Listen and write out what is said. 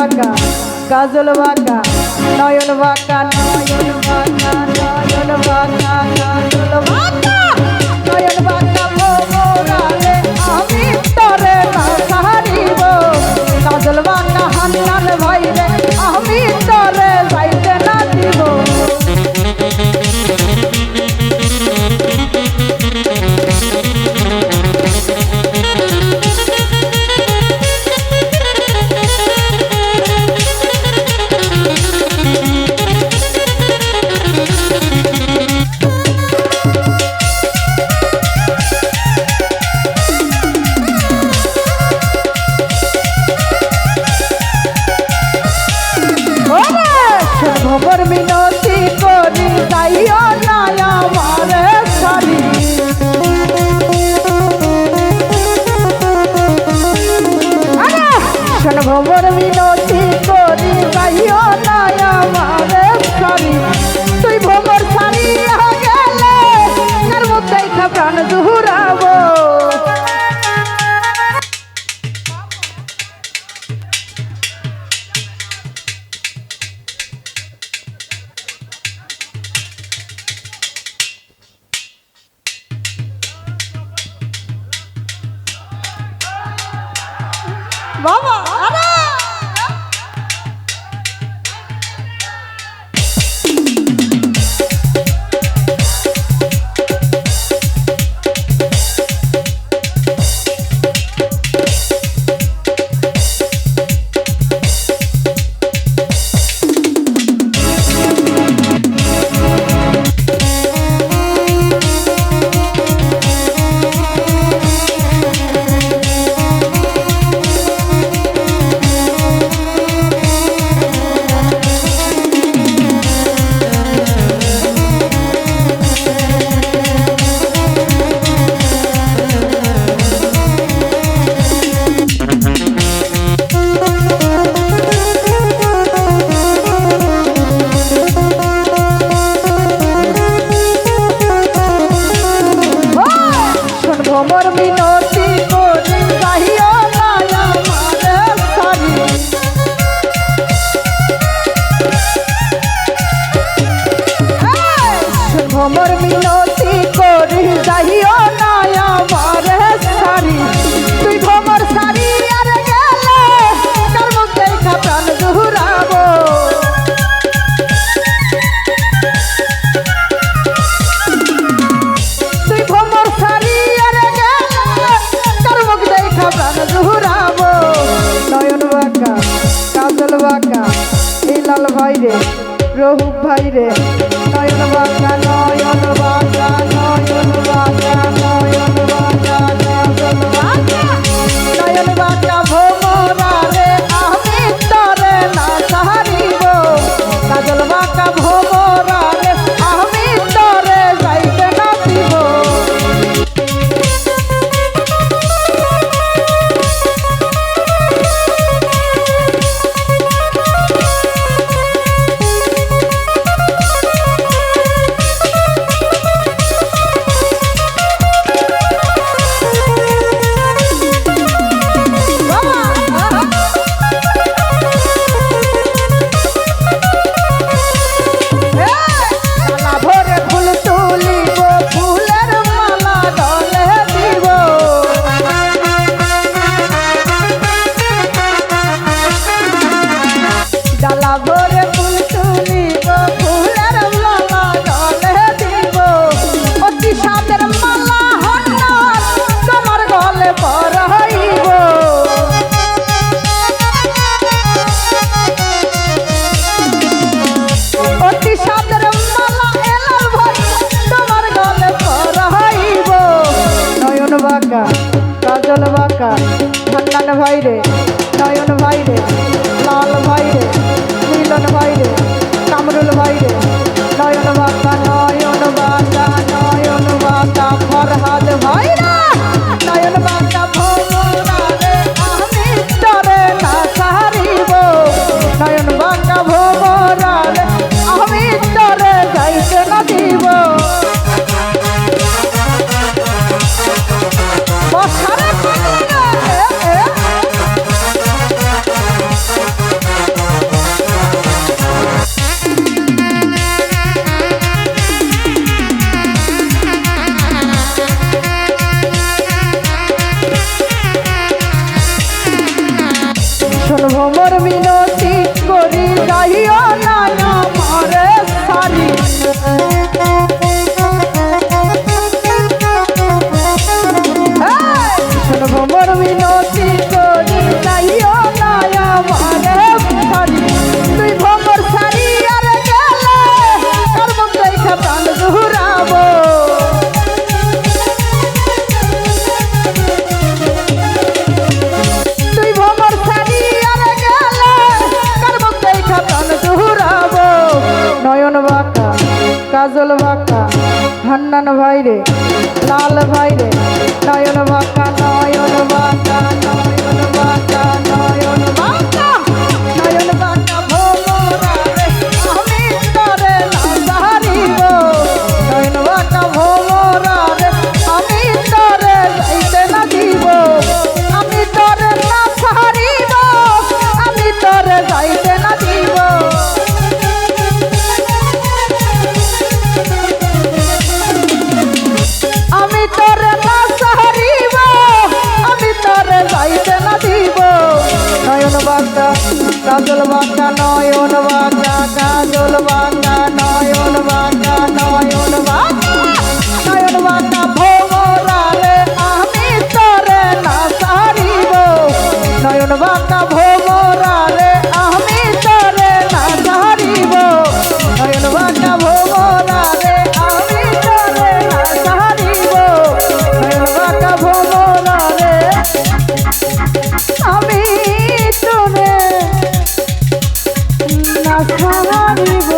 বাঁকা কাজল বাঁকা নয়ন বাঁকা নয়ন বাঁকা নয়ন বাঁকা কাজল বাঁকা নয়ন বাঁকা ভোমরারে আমি তরে না ছাড়িব কাজল বাঁকা হান্নান ভাইরে আমি তরে যাইতে না দিব খবর মিনতি করি যাইও না আমারে ছাড়ি শোন খবর মিনতি করি যাইও না আমারে ছাড়ি তুই ভ্রমর ছাড়িয়া গেলে তার মধ্যে প্রাণ জুহুরাবো বাবা আরে ভ্রমর মিনতি করি যাইও না আমারে ছাড়ি ভ্রমর মিনতি করি যাইও না আমারে ছাড়ি তুই ভ্রমর ছাড়ি আর গেলে তার মধ্যে প্রাণ জুহুরাবো তুই ভ্রমর ছাড়ি নয়ন বাঁকা কাজল বাঁকা এই লাল ভাইরে রহুব ভাইরে নয়ন বাঁকা নয়ন বাঁকা নয়ন বাঁকা নয়ন বাঁকা কাজল বাঁকা নয়ন বাঁকা ভোমরারে আমি তরে না ছাড়িব কাজল বাঁকা ভোমরারে আমি তরে যাইতে না দিব ভ্রমর মিনতি করি যাইও না আমারে সারি ভ্রমর মিনতি করি যাইও না আমারে সারি তুই ভ্রমর সারি আর গেলে তার মধ্যে প্রাণ ঘুরাবো নয়ন বাঁকা কাজল বাঁকা হান্নান ভাইরে লাল ভাইরে নয়ন বাঁকা নয়ন বাঁকা নয়ন বাঁকা নয়ন বাঁকা নয়ন বাঁকা ভোমরারে আমি তরে না সারিব নয়ন বাঁকা ভোমরারে আমি তরে যাইতে না দিব আমি তরে না সারিব আমি তরে যাইতে না দিব আমি তোরে না সারিব আমি তোরে যাইতে না দিব নয়ন বাঁকা কাজল বাঁকা নয়ন বাঁকা কাজল বাঁকা নয়ন বাঁকা নয়ন বাঁকা নয়ন বাঁকা ভোমরারে আমি তোরে না সারিব নয়ন বাঁকা ভোমরারে আমি তোরে না সারিব নয়ন বাঁকা ভোমরারে আমি তোরে না সারিব নয়ন বাঁকা ভোমরারে আমি তোরে না সারিব